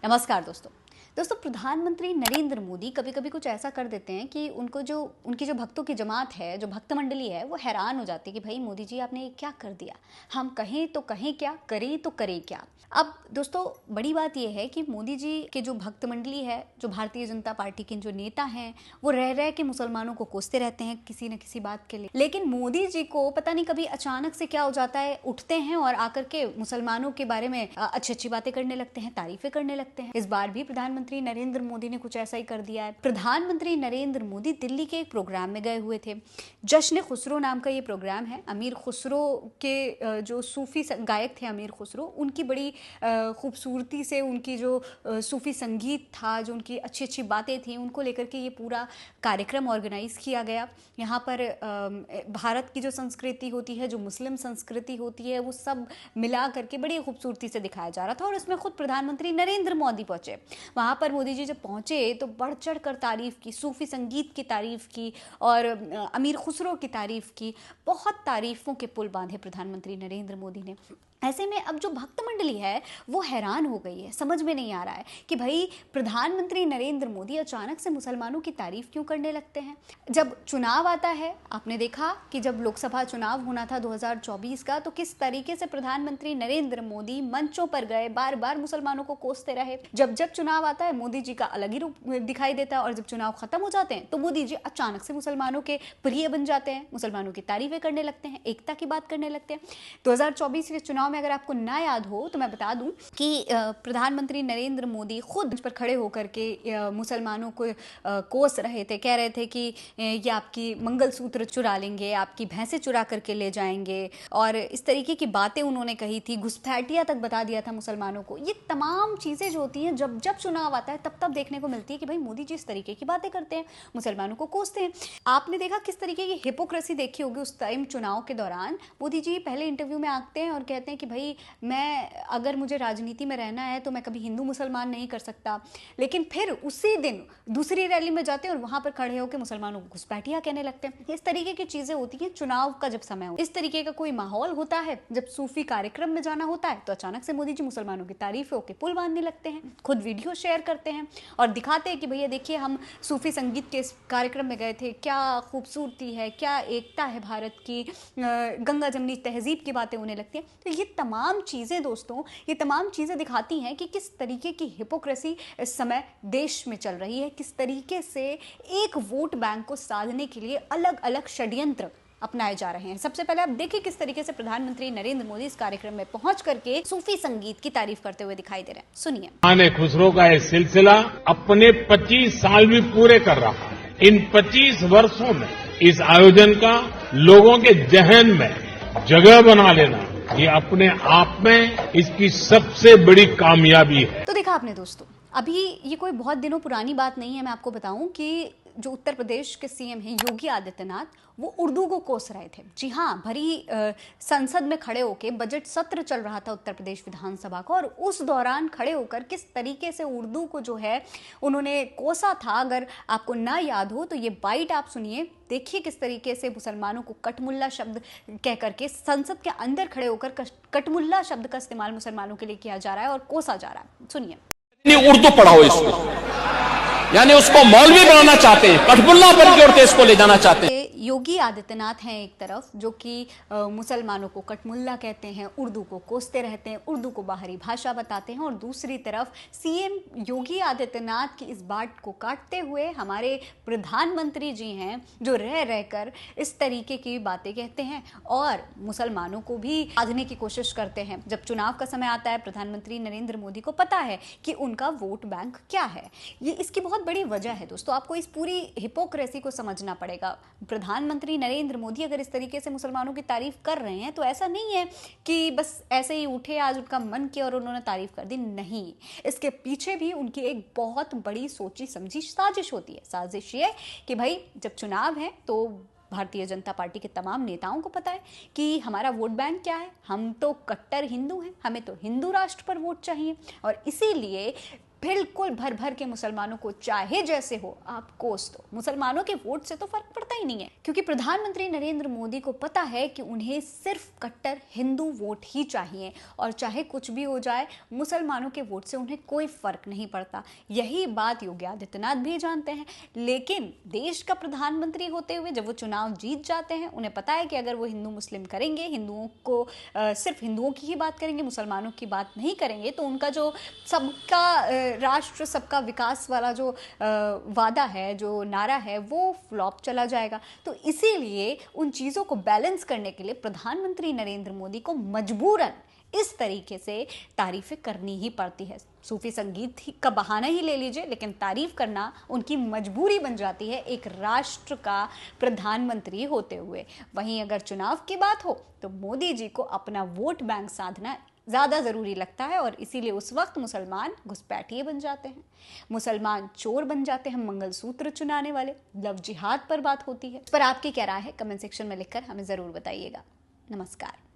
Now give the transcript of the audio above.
नमस्कार दोस्तों प्रधानमंत्री नरेंद्र मोदी कभी कभी कुछ ऐसा कर देते हैं कि उनकी जो भक्तों की जमात है, जो भक्त मंडली है, वो हैरान हो जाती है कि भाई मोदी जी आपने ये क्या कर दिया। हम कहें तो कहें क्या, करें तो करें क्या। अब दोस्तों बड़ी बात यह है कि मोदी जी के जो भक्त मंडली है, जो भारतीय जनता पार्टी के जो नेता हैं, वो रह रह के मुसलमानों को कोसते रहते हैं किसी न किसी बात के लिए। लेकिन मोदी जी को पता नहीं कभी अचानक से क्या हो जाता है, उठते हैं और आकर के मुसलमानों के बारे में अच्छी अच्छी बातें करने लगते हैं, तारीफें करने लगते हैं। इस बार भी प्रधानमंत्री नरेंद्र मोदी ने कुछ ऐसा ही कर दिया है। प्रधानमंत्री नरेंद्र मोदी दिल्ली के एक प्रोग्राम में गए हुए थे। जश्न खुसरो नाम का ये प्रोग्राम है। अमीर खुसरो के जो सूफी गायक थे, अमीर खुसरो, उनकी बड़ी खूबसूरती से उनकी जो सूफी संगीत था, जो उनकी अच्छी अच्छी बातें थी, उनको लेकर के ये पूरा कार्यक्रम ऑर्गेनाइज किया गया। यहाँ पर भारत की जो संस्कृति होती है, जो मुस्लिम संस्कृति होती है, वो सब मिला करके बड़ी खूबसूरती से दिखाया जा रहा था। और इसमें खुद प्रधानमंत्री नरेंद्र मोदी पहुंचे। वहाँ पर मोदी जी जब पहुंचे तो बढ़ चढ़ कर तारीफ की, सूफी संगीत की तारीफ की और अमीर खुसरो की तारीफ की। बहुत तारीफों के पुल बांधे प्रधानमंत्री नरेंद्र मोदी ने। ऐसे में अब जो भक्त मंडली है वो हैरान हो गई है। समझ में नहीं आ रहा है कि भाई प्रधानमंत्री नरेंद्र मोदी अचानक से मुसलमानों की तारीफ क्यों करने लगते हैं। जब चुनाव आता है, आपने देखा कि जब लोकसभा चुनाव होना था 2024 का, तो किस तरीके से प्रधानमंत्री नरेंद्र मोदी मंचों पर गए, बार बार मुसलमानों को कोसते रहे। जब जब चुनाव आता है मोदी जी का अलग ही रूप दिखाई देता है, और जब चुनाव खत्म हो जाते हैं तो मोदी जी अचानक से मुसलमानों के प्रिय बन जाते हैं, मुसलमानों की तारीफें करने लगते हैं, एकता की बात करने लगते हैं। 2024 के चुनाव में अगर आपको ना याद हो तो मैं बता दूं कि प्रधानमंत्री नरेंद्र मोदी खुद पर खड़े होकर के मुसलमानों को कोस रहे थे, कह रहे थे कि ये आपकी मंगलसूत्र चुरा लेंगे, आपकी भैंसें चुरा करके ले जाएंगे, और इस तरीके की बातें उन्होंने कही थी। घुसपैठिया तक बता दिया था मुसलमानों को। ये तमाम चीज़ें जो होती हैं जब जब चुनाव आता है तब तब देखने को मिलती है कि भाई मोदी जी इस तरीके की बातें करते हैं, मुसलमानों को कोसते हैं। आपने देखा किस तरीके की हिपोक्रेसी देखी होगी उस टाइम चुनाव के दौरान। मोदी जी पहले इंटरव्यू में आते हैं और कहते हैं कि भाई मैं अगर मुझे राजनीति में रहना है तो मैं कभी हिंदू मुसलमान नहीं कर सकता, लेकिन फिर उसी दिन दूसरी रैली में जाते हैं और वहां पर खड़े होकर मुसलमानों को घुसपैठिया कहने लगते हैं। इस तरीके की चीजें होती हैं चुनाव का जब समय हो। इस तरीके का कोई माहौल होता है, जब सूफी कार्यक्रम में जाना होता है तो अचानक से मोदी जी मुसलमानों की तारीफों के पुल बांधने लगते हैं, खुद वीडियो शेयर करते हैं और दिखाते हैं कि भैया देखिए हम सूफी संगीत के इस कार्यक्रम में गए थे, क्या खूबसूरती है, क्या एकता है भारत की, गंगा जमनी तहजीब की बातें होने लगती हैं। तो ये तमाम चीज़ें दोस्तों, ये तमाम चीज़ें दिखाती हैं कि किस तरीके की हिपोक्रेसी इस समय देश में चल रही है, किस तरीके से एक वोट बैंक को साधने के लिए अलग अलग षड्यंत्र अपनाए जा रहे हैं। सबसे पहले आप देखिए किस तरीके से प्रधानमंत्री नरेंद्र मोदी इस कार्यक्रम में पहुंच करके सूफी संगीत की तारीफ करते हुए दिखाई दे रहे हैं। सुनिए। आने खुसरो का ये सिलसिला अपने 25 साल भी पूरे कर रहा है। इन 25 वर्षों में इस आयोजन का लोगों के जहन में जगह बना लेना, ये अपने आप में इसकी सबसे बड़ी कामयाबी है। तो देखा आपने दोस्तों, अभी ये कोई बहुत दिनों पुरानी बात नहीं है। मैं आपको बताऊं कि जो उत्तर प्रदेश के सीएम हैं योगी आदित्यनाथ, वो उर्दू को कोस रहे थे। जी हाँ, भरी संसद में खड़े होकर बजट सत्र चल रहा था उत्तर प्रदेश विधानसभा का, और उस दौरान खड़े होकर किस तरीके से उर्दू को जो है उन्होंने कोसा था। अगर आपको ना याद हो तो ये बाइट आप सुनिए, देखिए किस तरीके से मुसलमानों को कटमुल्ला शब्द कह करके संसद के अंदर खड़े होकर कटमुल्ला शब्द का इस्तेमाल मुसलमानों के लिए किया जा रहा है और कोसा जा रहा है। सुनिए। उर्दू पढ़ाओ इसको, यानी उसको मौलवी बनाना चाहते हैं, कठपुल्ला पर की ओर देश को ले जाना चाहते हैं। योगी आदित्यनाथ हैं एक तरफ, जो कि मुसलमानों को कटमुल्ला कहते हैं, उर्दू को कोसते रहते हैं, उर्दू को बाहरी भाषा बताते हैं, और दूसरी तरफ सीएम योगी आदित्यनाथ की इस बात को काटते हुए हमारे प्रधानमंत्री जी हैं, जो रह रहकर इस तरीके की बातें कहते हैं और मुसलमानों को भी साधने की कोशिश करते हैं। जब चुनाव का समय आता है, प्रधानमंत्री नरेंद्र मोदी को पता है कि उनका वोट बैंक क्या है। ये इसकी बहुत बड़ी वजह है दोस्तों। आपको इस पूरी हिपोक्रेसी को समझना पड़ेगा। प्रधानमंत्री नरेंद्र मोदी अगर इस तरीके से मुसलमानों की तारीफ कर रहे हैं तो ऐसा नहीं है कि बस ऐसे ही उठे, आज उनका मन किया और उन्होंने तारीफ कर दी। नहीं, इसके पीछे भी उनकी एक बहुत बड़ी सोची समझी साजिश होती है। साजिश ये कि भाई जब चुनाव है तो भारतीय जनता पार्टी के तमाम नेताओं को पता है कि हमारा वोट बैंक क्या है। हम तो कट्टर हिंदू हैं, हमें तो हिंदू राष्ट्र पर वोट चाहिए, और इसीलिए बिल्कुल भर भर के मुसलमानों को चाहे जैसे हो आप कोस दो, मुसलमानों के वोट से तो फर्क पड़ता ही नहीं है, क्योंकि प्रधानमंत्री नरेंद्र मोदी को पता है कि उन्हें सिर्फ कट्टर हिंदू वोट ही चाहिए और चाहे कुछ भी हो जाए मुसलमानों के वोट से उन्हें कोई फर्क नहीं पड़ता। यही बात योगी आदित्यनाथ भी जानते हैं, लेकिन देश का प्रधानमंत्री होते हुए जब वो चुनाव जीत जाते हैं उन्हें पता है कि अगर वो हिंदू मुस्लिम करेंगे, हिंदुओं को सिर्फ हिंदुओं की ही बात करेंगे, मुसलमानों की बात नहीं करेंगे, तो उनका जो सबका राष्ट्र सबका विकास वाला जो वादा है, जो नारा है, वो फ्लॉप चला जाएगा। तो इसीलिए उन चीज़ों को बैलेंस करने के लिए प्रधानमंत्री नरेंद्र मोदी को मजबूरन इस तरीके से तारीफें करनी ही पड़ती है। सूफी संगीत का बहाना ही ले लीजिए, लेकिन तारीफ करना उनकी मजबूरी बन जाती है एक राष्ट्र का प्रधानमंत्री होते हुए। वहीं अगर चुनाव की बात हो तो मोदी जी को अपना वोट बैंक साधना ज़्यादा ज़रूरी लगता है और इसीलिए उस वक्त मुसलमान घुसपैठिए बन जाते हैं, मुसलमान चोर बन जाते हैं, मंगलसूत्र चुनाने वाले, लव जिहाद पर बात होती है। इस पर आपकी क्या राय है कमेंट सेक्शन में लिखकर हमें ज़रूर बताइएगा। नमस्कार।